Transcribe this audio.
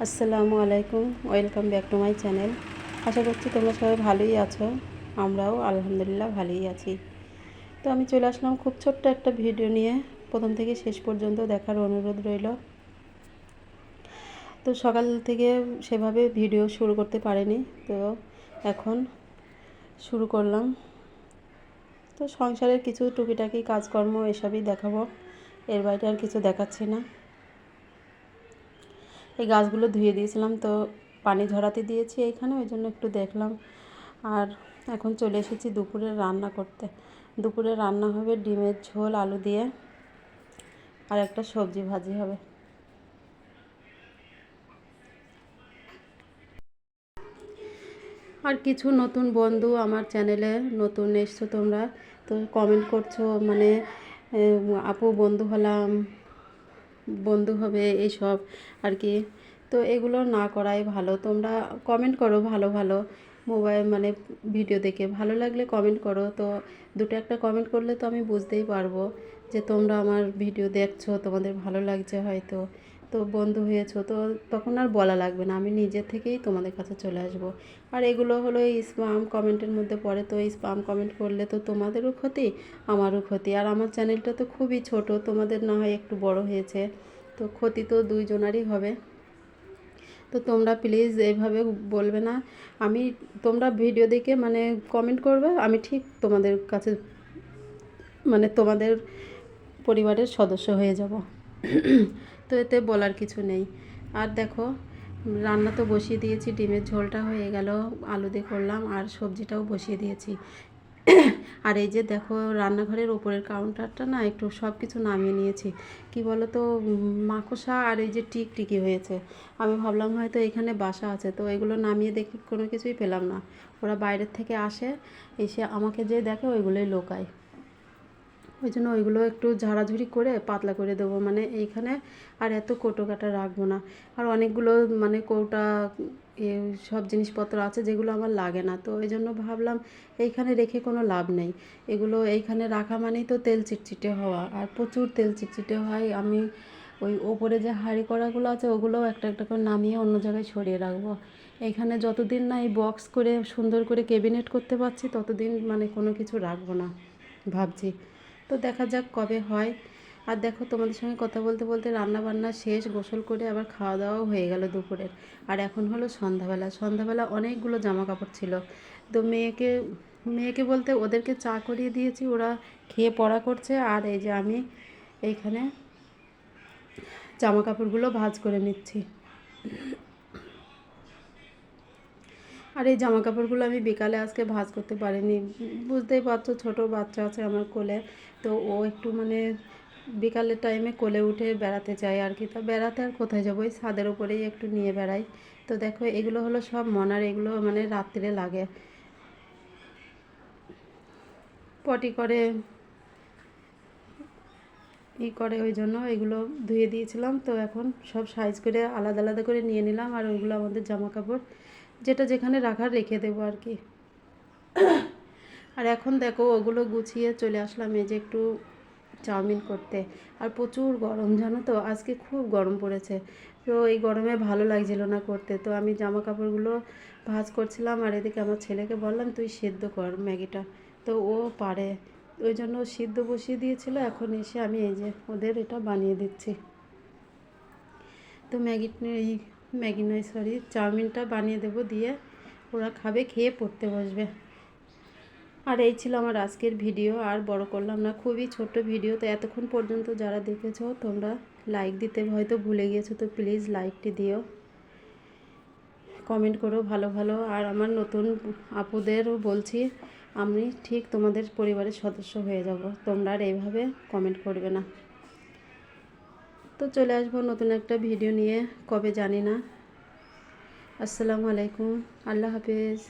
আসসালামু আলাইকুম, welcome back to my channel. আশা করছি তোমরা সবাই ভালোই আছো। আমরাও আলহামদুলিল্লাহ ভালোই আছি। তো আমি চলে আসলাম খুব ছোট্ট একটা ভিডিও নিয়ে, প্রথম থেকে শেষ পর্যন্ত দেখার অনুরোধ রইল। তো সকাল থেকে সেভাবে ভিডিও শুরু করতে পারিনি, তো এখন শুরু করলাম। তো সংসারের কিছু টুকিটাকি কাজকর্ম এসবই দেখাবো, এর বাইরে আর কিছু দেখাচ্ছি না। এই গাছগুলো ধুয়ে দিয়েছিলাম, তো পানি ঝরাতে দিয়েছি এইখানে, ওই জন্য একটু দেখলাম। আর এখন চলে এসেছি দুপুরে রান্না করতে। দুপুরে রান্না হবে ডিমের ঝোল আলু দিয়ে, আর একটা সবজি ভাজি হবে। আর কিছু নতুন বন্ধু আমার চ্যানেলে নতুন এসছো তোমরা, তো কমেন্ট করছো, মানে আপু বন্ধু হলাম, বন্ধু হবে এইসব আর কি। তো এগুলো না করাই ভালো। তোমরা কমেন্ট করো ভালো ভালো, মোবাইল মানে ভিডিও দেখে ভালো লাগলে কমেন্ট করো। তো দুটো একটা কমেন্ট করলে তো আমি বুঝতেই পারবো যে তোমরা আমার ভিডিও দেখছো, তোমাদের ভালো লাগছে হয়তো, তো বন্ধু হয়েছো। তো তখন আর বলা লাগবে না, আমি নিজের থেকেই তোমাদের কাছে চলে আসবো। আর এগুলো হলো এই স্প্যাম কমেন্টের মধ্যে পড়ে, তো এই স্প্যাম কমেন্ট করলে তো তোমাদেরও ক্ষতি, আমারও ক্ষতি। আর আমার চ্যানেলটা তো খুবই ছোট, তোমাদের না হয় একটু বড় হয়েছে, তো ক্ষতি তো দুইজনারই হবে। তো তোমরা প্লিজ এইভাবে বলবে না। আমি, তোমরা ভিডিও দেখে মানে কমেন্ট করবে, আমি ঠিক তোমাদের কাছে মানে তোমাদের পরিবারের সদস্য হয়ে যাব। তো এতে বলার কিছু নেই। আর দেখো, রান্না তো বসিয়ে দিয়েছি, ডিমের ঝোলটা হয়ে গেল, আলু দিয়ে করলাম, আর সবজিটাও বসিয়ে দিয়েছি। আর এই যে দেখো, রান্নাঘরের ওপরের কাউন্টারটা না একটু সব কিছু নামিয়ে নিয়েছি। কি বলো তো, মাকড়সা আর এই যে টিকটিকি হয়েছে। আমি ভাবলাম হয়তো এখানে বাসা আছে, তো এগুলো নামিয়ে দেখি কোনো কিছুই পেলাম না। ওরা বাইরের থেকে আসে, এসে আমাকে যে দেখে ওইগুলোই লোকায়। ওই জন্য ওইগুলো একটু ঝাড়াঝুড়ি করে পাতলা করে দেবো, মানে এইখানে আর এত কৌটো কাটা রাখবো না। আর অনেকগুলো মানে কৌটা সব জিনিসপত্র আছে যেগুলো আমার লাগে না, তো ওই জন্য ভাবলাম এইখানে রেখে কোনো লাভ নেই। এগুলো এইখানে রাখা মানেই তো তেল চিটচিটে হওয়া, আর প্রচুর তেল চিটচিটে হয়। আমি ওই ওপরে যে হাঁড়ি কড়াগুলো আছে ওগুলোও একটা একটা করে নামিয়ে অন্য জায়গায় সরিয়ে রাখবো। এইখানে যতদিন না এই বক্স করে সুন্দর করে ক্যাবিনেট করতে পারছি ততদিন মানে কোনো কিছু রাখবো না ভাবছি। তো দেখা যাক কবে হয়। আর দেখো, তোমাদের সঙ্গে কথা বলতে বলতে রান্না বান্না শেষ, গোসল করে আবার খাওয়া দাওয়াও হয়ে গেল দুপুরের। আর এখন হলো সন্ধ্যাবেলা। সন্ধ্যাবেলা অনেকগুলো জামা কাপড় ছিল, তো মেয়েকে মেয়েকে বলতে ওদেরকে চা করিয়ে দিয়েছি, ওরা খেয়ে পড়া করছে। আর এই যে আমি এইখানে জামা কাপড়গুলো ভাঁজ করে নিচ্ছি। আর এই জামা কাপড়গুলো আমি বিকালে আজকে ভাঁজ করতে পারিনি, বুঝতেই পারছো ছোটো বাচ্চা আছে আমার কোলে। তো ও একটু মানে বিকালের টাইমে কোলে উঠে বেড়াতে চাই আর কি। তা বেড়াতে আর কোথায় যাবো, ওই ছাদের উপরেই একটু নিয়ে বেড়াই। তো দেখো, এগুলো হলো সব মনার, এগুলো মানে রাত্রে লাগে, পটি করে করে, ওই জন্য এগুলো ধুয়ে দিয়েছিলাম। তো এখন সব সাইজ করে আলাদা আলাদা করে নিয়ে নিলাম, আর ওইগুলো আমাদের জামা কাপড় যেটা যেখানে রাখার রেখে দেবো আর কি। আর এখন দেখো, ওগুলো গুছিয়ে চলে আসলাম এই যে একটু চাউমিন করতে। আর প্রচুর গরম জানো তো, আজকে খুব গরম পড়েছে। তো এই গরমে ভালো লাগছিল না করতে, তো আমি জামা কাপড়গুলো ভাঁজ করছিলাম। আর এদিকে আমার ছেলেকে বললাম তুই সেদ্ধ কর ম্যাগিটা, তো ও পারে, ওই জন্য সিদ্ধ বসিয়ে দিয়েছিল। এখন এসে আমি এই যে ওদের এটা বানিয়ে দিচ্ছি। তো এই ম্যাগি নয় সরি, চাউমিনটা বানিয়ে দেবো, দিয়ে ওরা খাবে, খেয়ে পড়তে বসবে। আর এই ছিল আমার আজকের ভিডিও, আর বড় করলাম না, খুবই ছোট্ট ভিডিও। তো এতক্ষণ পর্যন্ত যারা দেখেছো তোমরা লাইক দিতে হয়তো ভুলে গিয়েছো, তো প্লিজ লাইকটি দিও, কমেন্ট করো ভালো ভালো। আর আমার নতুন আপুদেরও বলছি, আমি ঠিক তোমাদের পরিবারের সদস্য হয়ে যাব, তোমরা আর এইভাবে কমেন্ট করবে না। তো চলে আসবো নতুন একটা ভিডিও নিয়ে, কবে জানি না। আসসালামু আলাইকুম, আল্লাহ হাফেজ।